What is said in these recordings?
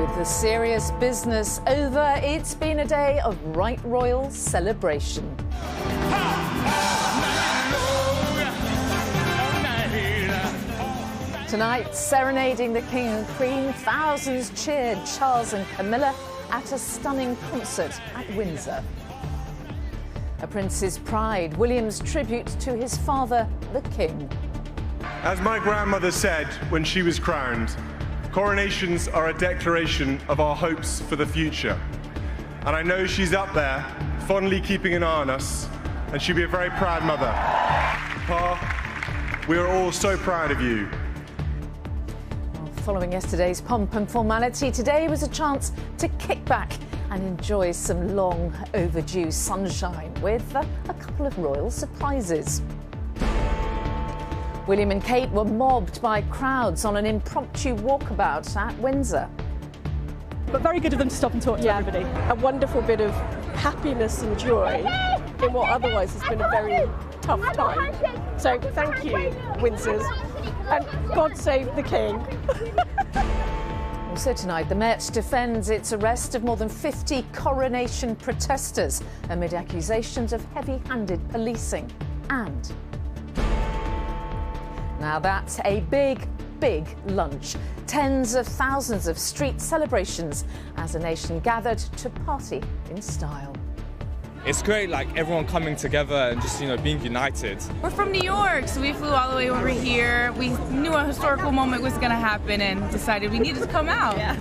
With the serious business over, it's been a day of right royal celebration. Tonight, serenading the King and Queen, thousands cheered Charles and Camilla at a stunning concert at Windsor. A Prince's Pride, William's tribute to his father, the King. As my grandmother said when she was crowned, coronations are a declaration of our hopes for the future. And I know she's up there, fondly keeping an eye on us, and she'll be a very proud mother. Pa, we are all so proud of you. Following yesterday's pomp and formality, today was a chance to kick back and enjoy some long overdue sunshine with a couple of royal surprises. William and Kate were mobbed by crowds on an impromptu walkabout at Windsor. But very good of them to stop and talk to everybody. A wonderful bit of happiness and joy in what otherwise has been a very tough time. So thank you, Windsors, and God save the King. Also tonight, the Met defends its arrest of more than 50 coronation protesters amid accusations of heavy-handed policing. And now that's a big lunch. Tens of thousands of street celebrations as a nation gathered to party in style. It's great, like everyone coming together and just, being united. We're from New York, so we flew all the way over here. We knew a historical moment was going to happen and decided we needed to come out. Yeah.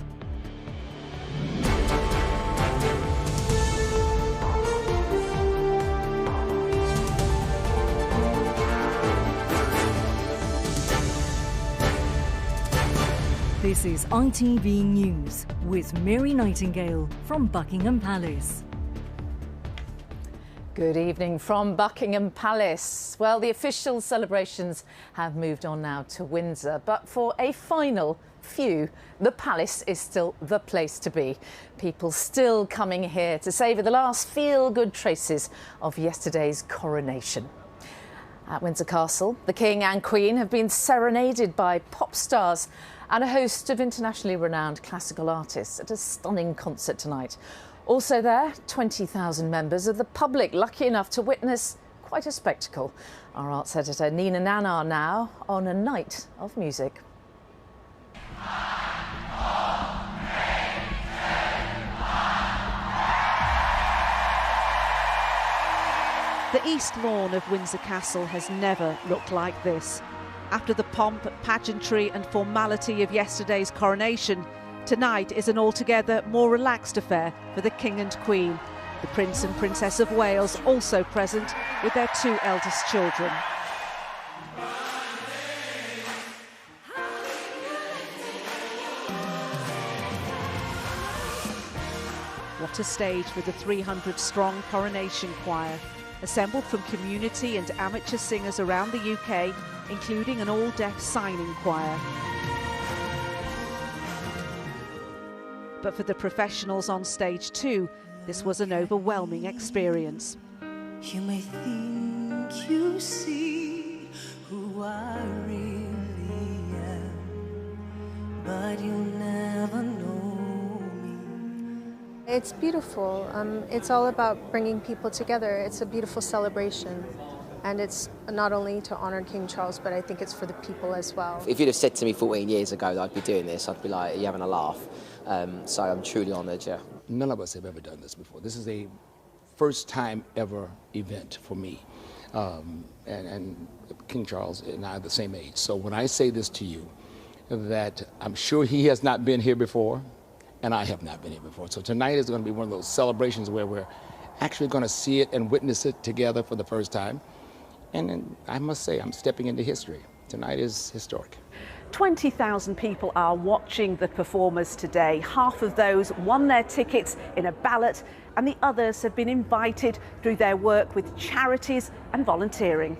This is ITV News with Mary Nightingale from Buckingham Palace. Good evening from Buckingham Palace. Well, the official celebrations have moved on now to Windsor, but for a final few, the palace is still the place to be. People still coming here to savour the last feel-good traces of yesterday's coronation. At Windsor Castle, the King and Queen have been serenaded by pop stars and a host of internationally renowned classical artists at a stunning concert tonight. Also there, 20,000 members of the public lucky enough to witness quite a spectacle. Our arts editor Nina Nanar now on a night of music. The east lawn of Windsor Castle has never looked like this. After the pomp, pageantry and formality of yesterday's coronation, tonight is an altogether more relaxed affair for the King and Queen. The Prince and Princess of Wales also present with their two eldest children. What a stage for the 300-strong coronation choir, assembled from community and amateur singers around the UK, including an all-deaf signing choir. But for the professionals on stage too, this was an overwhelming experience. You may think you see who I really am, but you'll never know me. It's beautiful. It's all about bringing people together. It's a beautiful celebration. And it's not only to honour King Charles, but I think it's for the people as well. If you'd have said to me 14 years ago that I'd be doing this, I'd be like, are you having a laugh? So I'm truly honoured, yeah. None of us have ever done this before. This is a first time ever event for me. And King Charles and I are the same age. So when I say this to you, that I'm sure he has not been here before, and I have not been here before. So tonight is going to be one of those celebrations where we're actually going to see it and witness it together for the first time. And I must say, I'm stepping into history. Tonight is historic. 20,000 people are watching the performers today. Half of those won their tickets in a ballot, and the others have been invited through their work with charities and volunteering.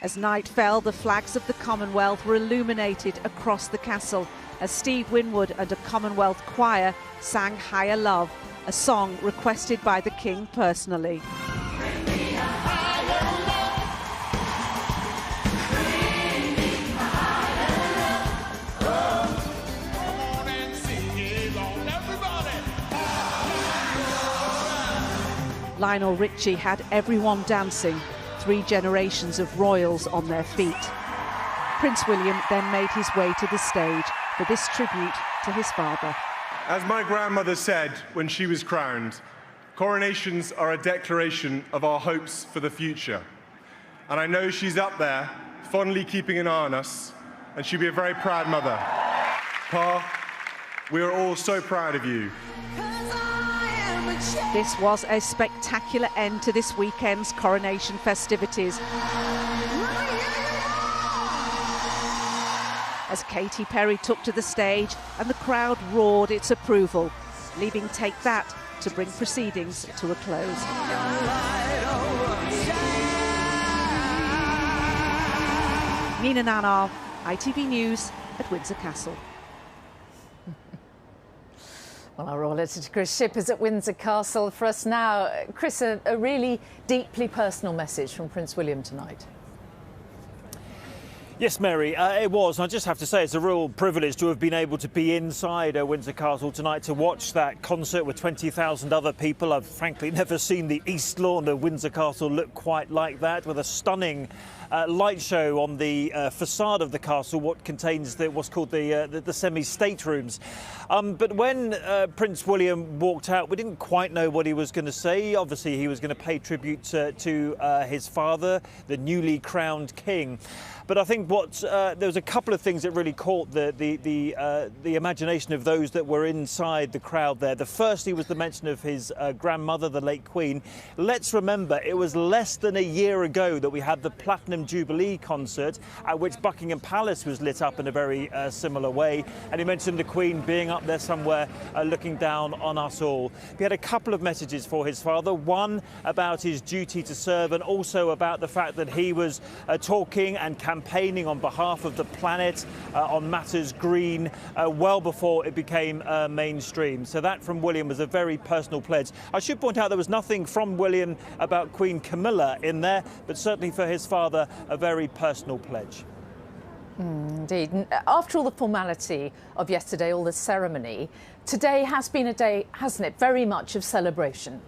As night fell, the flags of the Commonwealth were illuminated across the castle as Steve Winwood and a Commonwealth choir sang Higher Love, a song requested by the King personally. Lionel Richie had everyone dancing, 3 generations of royals on their feet. Prince William then made his way to the stage for this tribute to his father. As my grandmother said when she was crowned, coronations are a declaration of our hopes for the future. And I know she's up there, fondly keeping an eye on us, and she'll be a very proud mother. Pa, we are all so proud of you. This was a spectacular end to this weekend's coronation festivities. As Katy Perry took to the stage and the crowd roared its approval, leaving Take That to bring proceedings to a close. Nina Nanar, ITV News at Windsor Castle. Well, our royal editor Chris Shipp is at Windsor Castle for us now. Chris, a really deeply personal message from Prince William tonight. Yes, Mary, it was. I just have to say it's a real privilege to have been able to be inside Windsor Castle tonight to watch that concert with 20,000 other people. I've frankly never seen the East Lawn of Windsor Castle look quite like that, with a stunning light show on the facade of the castle, what contains what's called the semi-state rooms. But when Prince William walked out, we didn't quite know what he was going to say. Obviously, he was going to pay tribute to his father, the newly crowned king. But I think there was a couple of things that really caught the imagination of those that were inside the crowd there. The first was the mention of his grandmother, the late Queen. Let's remember, it was less than a year ago that we had the Platinum Jubilee concert, at which Buckingham Palace was lit up in a very similar way. And he mentioned the Queen being up there somewhere looking down on us all. He had a couple of messages for his father. One about his duty to serve, and also about the fact that he was talking and campaigning on behalf of the planet on matters green well before it became mainstream. So that from William was a very personal pledge. I should point out there was nothing from William about Queen Camilla in there, but certainly for his father a very personal pledge. Indeed. After all the formality of yesterday, all the ceremony, today has been a day, hasn't it, very much of celebration?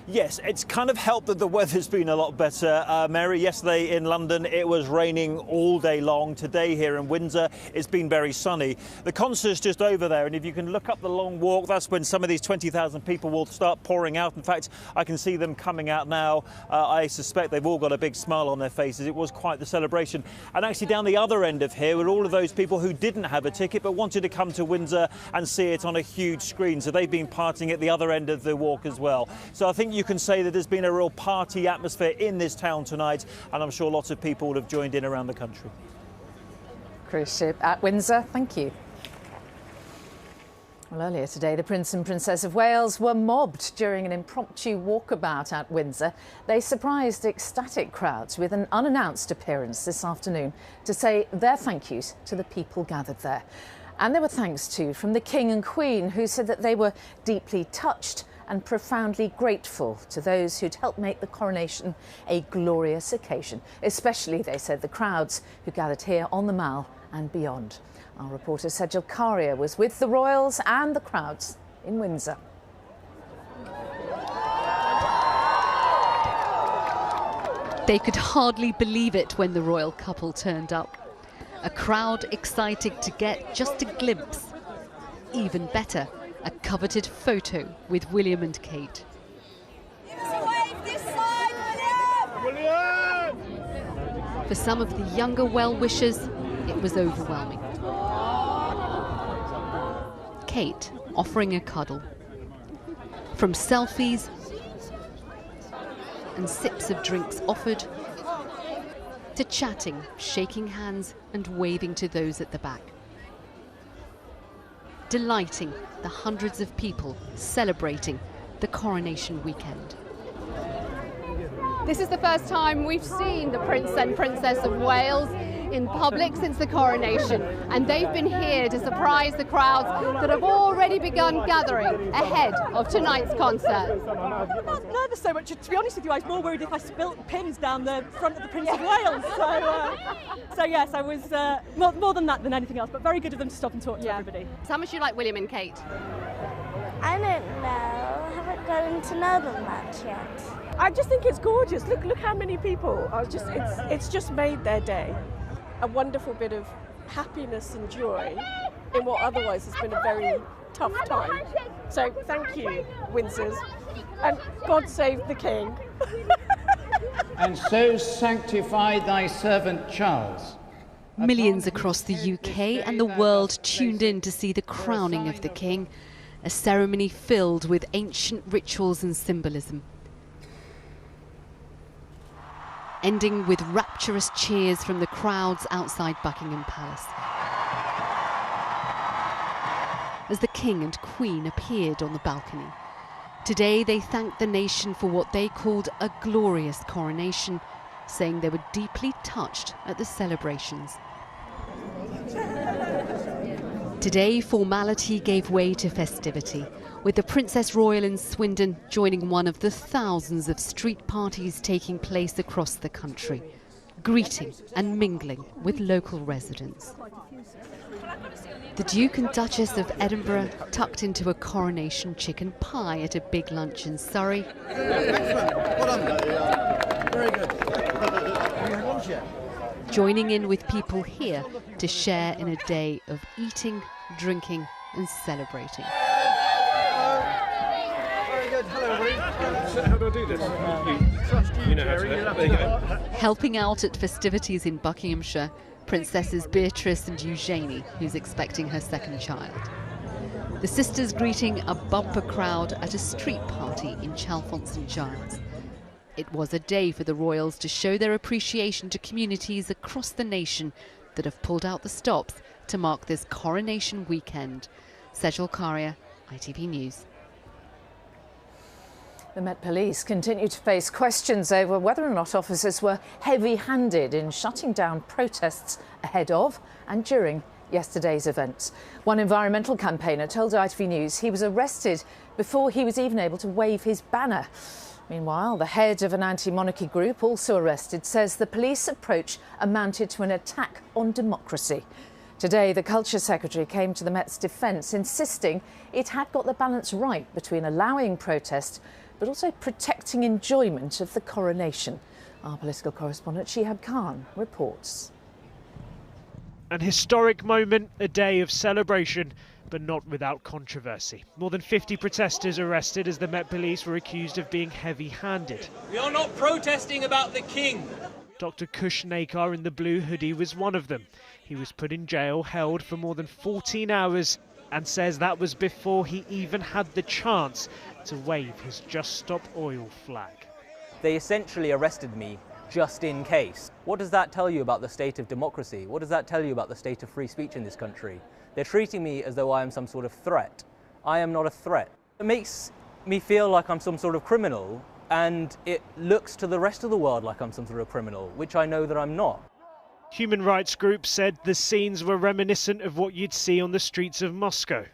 Yes, it's kind of helped that the weather's been a lot better, Mary. Yesterday in London it was raining all day long. Today here in Windsor it's been very sunny. The concert's just over there, and if you can look up the long walk, that's when some of these 20,000 people will start pouring out. In fact, I can see them coming out now. I suspect they've all got a big smile on their faces. It was quite the celebration. And actually down the other end of here were all of those people who didn't have a ticket but wanted to come to Windsor and see it on a huge screen. So they've been partying at the other end of the walk as well. So I think you can say that there's been a real party atmosphere in this town tonight, and I'm sure lots of people would have joined in around the country. Chris Shipp at Windsor, thank you. Well, earlier today, the Prince and Princess of Wales were mobbed during an impromptu walkabout at Windsor. They surprised ecstatic crowds with an unannounced appearance this afternoon to say their thank yous to the people gathered there. And there were thanks too from the King and Queen, who said that they were deeply touched and profoundly grateful to those who'd helped make the coronation a glorious occasion, especially, they said, the crowds who gathered here on the Mall and beyond. Our reporter Sejal Karia was with the royals and the crowds in Windsor. They could hardly believe it when the royal couple turned up. A crowd excited to get just a glimpse. Even better, a coveted photo with William and Kate. For some of the younger well-wishers, it was overwhelming. Kate offering a cuddle. From selfies and sips of drinks offered, to chatting, shaking hands and waving to those at the back. Delighting the hundreds of people celebrating the coronation weekend. This is the first time we've seen the Prince and Princess of Wales in public since the coronation, and they've been here to surprise the crowds that have already begun gathering ahead of tonight's concert. I'm not nervous so much, to be honest with you. I was more worried if I spilt pins down the front of the Prince of Wales. So yes, I was more than that than anything else, but very good of them to stop and talk to everybody. So how much do you like William and Kate? I don't know. I haven't gotten to know them much yet. I just think it's gorgeous. Look how many people are it's just made their day. A wonderful bit of happiness and joy in what otherwise has been a very tough time. So thank you, Windsors, and God save the King. And so sanctify thy servant Charles. Millions across the UK and the world tuned in to see the crowning of the King, a ceremony filled with ancient rituals and symbolism. Ending with rapturous cheers from the crowds outside Buckingham Palace, as the King and Queen appeared on the balcony. Today they thanked the nation for what they called a glorious coronation, saying they were deeply touched at the celebrations. Today, formality gave way to festivity, with the Princess Royal in Swindon joining one of the thousands of street parties taking place across the country, greeting and mingling with local residents. The Duke and Duchess of Edinburgh tucked into a coronation chicken pie at a big lunch in Surrey. Joining in with people here to share in a day of eating, drinking and celebrating. Very good. Hello, everybody. How do I do this? You know how to do it. There you go. Helping out at festivities in Buckinghamshire, Princesses Beatrice and Eugenie, who's expecting her second child. The sisters greeting a bumper crowd at a street party in Chalfont St Giles. It was a day for the royals to show their appreciation to communities across the nation that have pulled out the stops to mark this coronation weekend. Sejal Karia, ITV News. The Met Police continue to face questions over whether or not officers were heavy-handed in shutting down protests ahead of and during yesterday's events. One environmental campaigner told ITV News he was arrested before he was even able to wave his banner. Meanwhile, the head of an anti-monarchy group, also arrested, says the police approach amounted to an attack on democracy. Today, the Culture Secretary came to the Met's defence, insisting it had got the balance right between allowing protest but also protecting enjoyment of the coronation. Our political correspondent Shihab Khan reports. An historic moment, a day of celebration, but not without controversy. More than 50 protesters arrested as the Met Police were accused of being heavy-handed. We are not protesting about the King. Dr. Kush Nakar in the blue hoodie was one of them. He was put in jail, held for more than 14 hours, and says that was before he even had the chance to wave his Just Stop Oil flag. They essentially arrested me just in case. What does that tell you about the state of democracy? What does that tell you about the state of free speech in this country? They're treating me as though I am some sort of threat. I am not a threat. It makes me feel like I'm some sort of criminal, and it looks to the rest of the world like I'm some sort of criminal, which I know that I'm not. Human rights groups said the scenes were reminiscent of what you'd see on the streets of Moscow.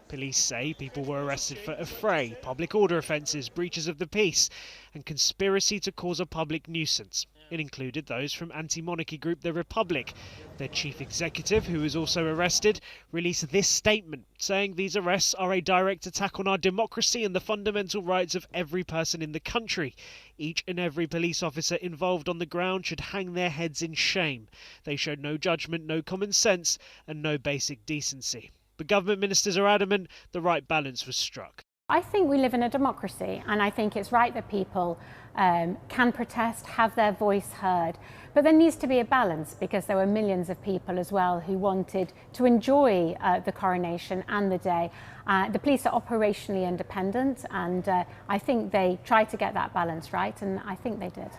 Police say people were arrested for affray, public order offences, breaches of the peace and conspiracy to cause a public nuisance. It included those from anti-monarchy group The Republic. Their chief executive, who was also arrested, released this statement saying these arrests are a direct attack on our democracy and the fundamental rights of every person in the country. Each and every police officer involved on the ground should hang their heads in shame. They showed no judgment, no common sense and no basic decency. But government ministers are adamant the right balance was struck. I think we live in a democracy, and I think it's right that people can protest, have their voice heard. But there needs to be a balance, because there were millions of people as well who wanted to enjoy the coronation and the day. The police are operationally independent, and I think they tried to get that balance right, and I think they did.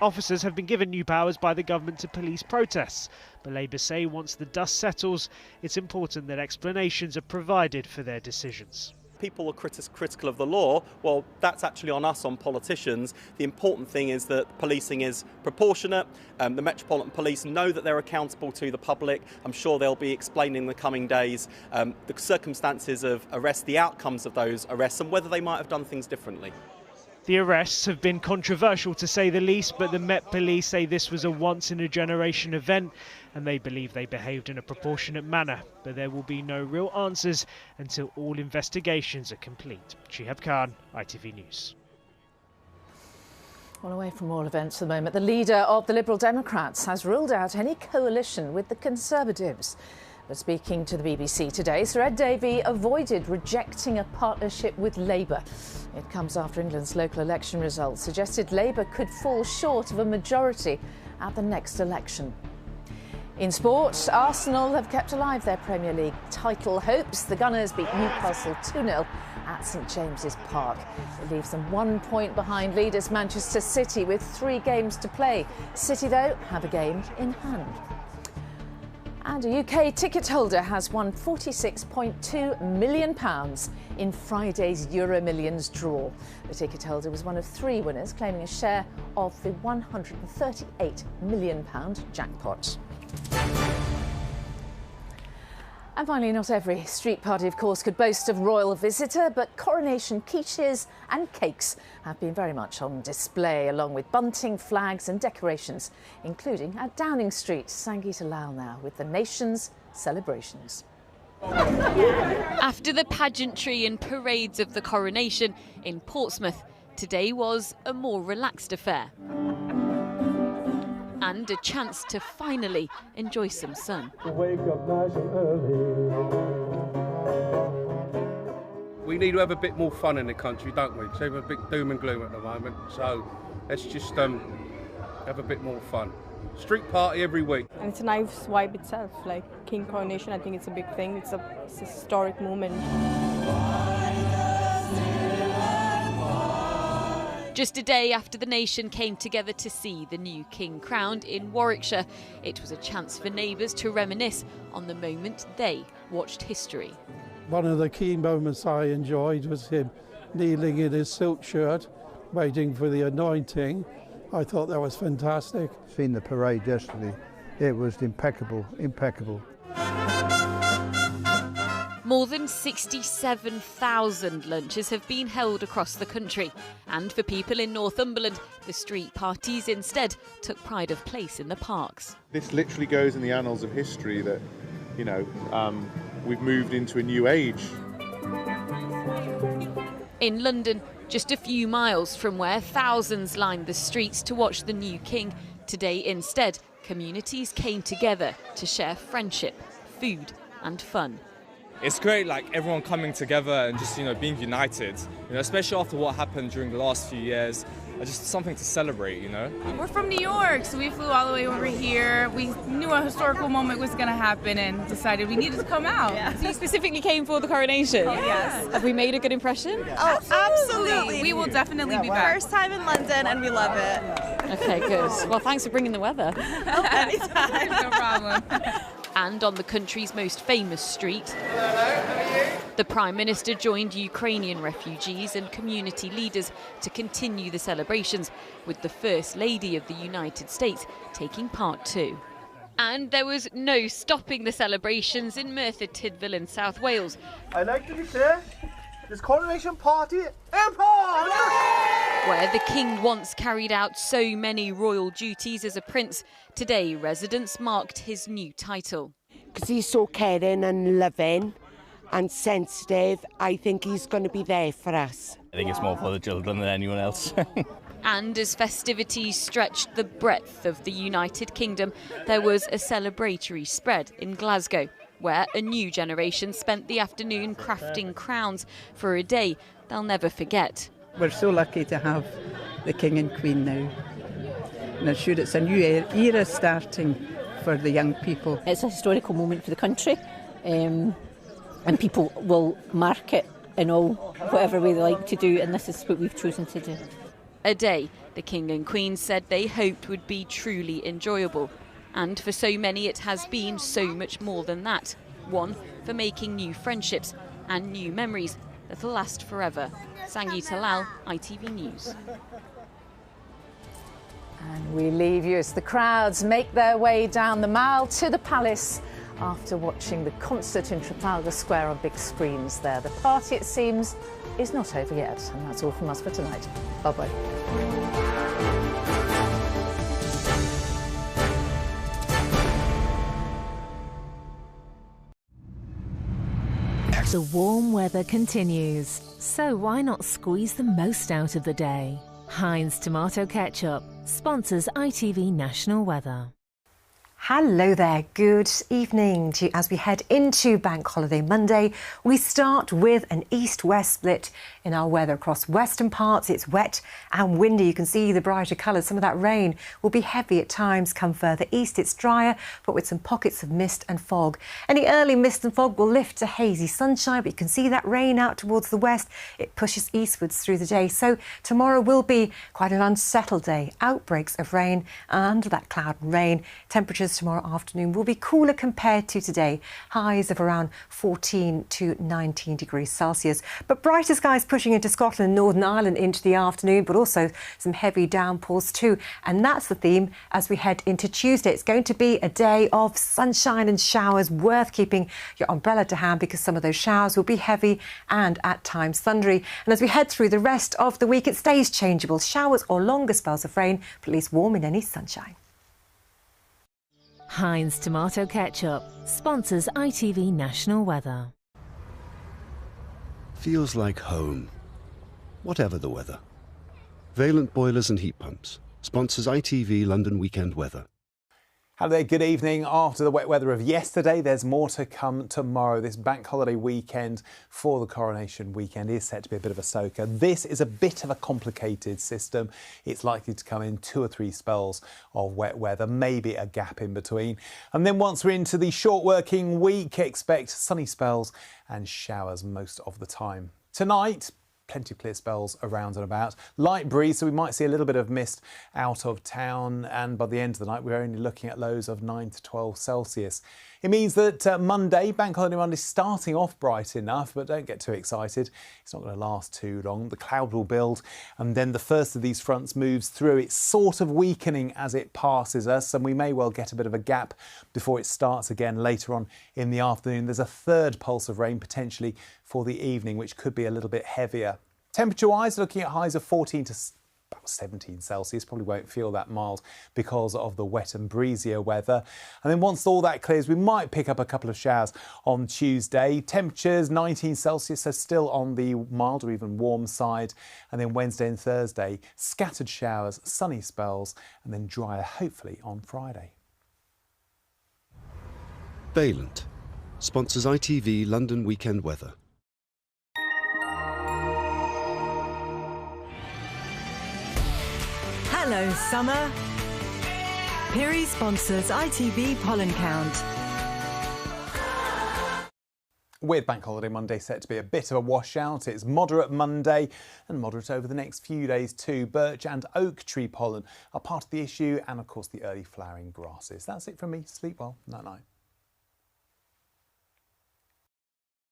Officers have been given new powers by the government to police protests, but Labour say once the dust settles, it's important that explanations are provided for their decisions. People are critical of the law. Well, that's actually on us, on politicians. The important thing is that policing is proportionate. The Metropolitan Police know that they're accountable to the public. I'm sure they'll be explaining in the coming days the circumstances of arrest, the outcomes of those arrests and whether they might have done things differently. The arrests have been controversial to say the least, but the Met Police say this was a once-in-a-generation event and they believe they behaved in a proportionate manner. But there will be no real answers until all investigations are complete. Shihab Khan, ITV News. Well, away from all events for the moment, the leader of the Liberal Democrats has ruled out any coalition with the Conservatives. But speaking to the BBC today, Sir Ed Davey avoided rejecting a partnership with Labour. It comes after England's local election results suggested Labour could fall short of a majority at the next election. In sport, Arsenal have kept alive their Premier League title hopes. The Gunners beat Newcastle 2-0 at St James's Park. It leaves them 1 point behind leaders Manchester City with 3 games to play. City, though, have a game in hand. And a UK ticket holder has won £46.2 million in Friday's Euro Millions draw. The ticket holder was one of 3 winners, claiming a share of the £138 million jackpot. And finally, not every street party, of course, could boast of royal visitor, but coronation quiches and cakes have been very much on display, along with bunting, flags and decorations, including at Downing Street. Sangeeta Lal now with the nation's celebrations. After the pageantry and parades of the coronation in Portsmouth, today was a more relaxed affair. And a chance to finally enjoy some sun. Wake up nice and early. We need to have a bit more fun in the country, don't we? So we're a bit doom and gloom at the moment, so let's just have a bit more fun. Street party every week. And it's a nice vibe itself, like King coronation. I think it's a big thing. It's a historic moment. Just a day after the nation came together to see the new king crowned in Warwickshire, it was a chance for neighbours to reminisce on the moment they watched history. One of the key moments I enjoyed was him kneeling in his silk shirt, waiting for the anointing. I thought that was fantastic. Seen the parade yesterday. It was impeccable, impeccable. More than 67,000 lunches have been held across the country. And for people in Northumberland, the street parties instead took pride of place in the parks. This literally goes in the annals of history that, you know, we've moved into a new age. In London, just a few miles from where thousands lined the streets to watch the new king, today instead, communities came together to share friendship, food and fun. It's great, like everyone coming together and just, you know, being united, you know, especially after what happened during the last few years. Just something to celebrate, you know. We're from New York, so we flew all the way over here. We knew a historical moment was going to happen and decided we needed to come out. Yeah. So you specifically came for the coronation? Yes. Have we made a good impression? Oh, absolutely. We will definitely be back. First time in London and we love it. Okay, good. Well, thanks for bringing the weather. Anytime. No problem. And on the country's most famous street, the Prime Minister joined Ukrainian refugees and community leaders to continue the celebrations, with the First Lady of the United States taking part too. And there was no stopping the celebrations in Merthyr Tydfil in South Wales. I'd like to be clear, this coronation party airport! Where the king once carried out so many royal duties as a prince, today residents marked his new title. Because he's so caring and loving and sensitive, I think he's going to be there for us. I think it's more for the children than anyone else. And as festivities stretched the breadth of the United Kingdom, there was a celebratory spread in Glasgow, where a new generation spent the afternoon crafting crowns for a day they'll never forget. We're so lucky to have the King and Queen now. And I'm sure it's a new era starting for the young people. It's a historical moment for the country, and people will mark it in whatever way they like to do, and this is what we've chosen to do. A day the King and Queen said they hoped would be truly enjoyable. And for so many it has been so much more than that. One, for making new friendships and new memories that'll last forever. Sangeeta Lal, ITV News. And we leave you as the crowds make their way down the Mall to the Palace after watching the concert in Trafalgar Square on big screens there. The party, it seems, is not over yet. And that's all from us for tonight. Bye-bye. The warm weather continues, so why not squeeze the most out of the day? Heinz Tomato Ketchup sponsors ITV National Weather. Hello there, good evening to you. As we head into Bank Holiday Monday, we start with an east-west split in our weather. Across western parts, it's wet and windy. You can see the brighter colours. Some of that rain will be heavy at times. Come further east, it's drier, but with some pockets of mist and fog. Any early mist and fog will lift to hazy sunshine, but you can see that rain out towards the west. It pushes eastwards through the day. So tomorrow will be quite an unsettled day. Outbreaks of rain and under that cloud and rain. Temperatures tomorrow afternoon will be cooler compared to today. Highs of around 14 to 19 degrees Celsius. But brighter skies pushing into Scotland and Northern Ireland into the afternoon, but also some heavy downpours too. And that's the theme as we head into Tuesday. It's going to be a day of sunshine and showers, worth keeping your umbrella to hand because some of those showers will be heavy and at times thundery. And as we head through the rest of the week, it stays changeable. Showers or longer spells of rain, but at least warm in any sunshine. Heinz Tomato Ketchup sponsors ITV National Weather. Feels like home, whatever the weather. Valent Boilers and Heat Pumps sponsors ITV London Weekend Weather. Hello there, good evening. After the wet weather of yesterday, there's more to come tomorrow. This bank holiday weekend for the coronation weekend is set to be a bit of a soaker. This is a bit of a complicated system. It's likely to come in 2 or 3 spells of wet weather, maybe a gap in between. And then once we're into the short working week, expect sunny spells and showers most of the time. Tonight, plenty of clear spells around and about. Light breeze, so we might see a little bit of mist out of town, and by the end of the night we're only looking at lows of 9 to 12 Celsius. It means that Monday, Bank Holiday Monday, starting off bright enough, but don't get too excited. It's not going to last too long. The cloud will build, and then the first of these fronts moves through. It's sort of weakening as it passes us, and we may well get a bit of a gap before it starts again later on in the afternoon. There's a third pulse of rain potentially for the evening, which could be a little bit heavier. Temperature-wise, looking at highs of 14 to about 17 Celsius, probably won't feel that mild because of the wet and breezier weather. And then once all that clears, we might pick up a couple of showers on Tuesday. Temperatures 19 Celsius, so still on the mild or even warm side. And then Wednesday and Thursday, scattered showers, sunny spells, and then drier hopefully on Friday. Valent sponsors ITV London Weekend Weather. Hello, summer. Piri sponsors ITV Pollen Count. With Bank Holiday Monday set to be a bit of a washout, it's moderate Monday and moderate over the next few days too. Birch and oak tree pollen are part of the issue, and of course the early flowering grasses. That's it from me. Sleep well. Night night.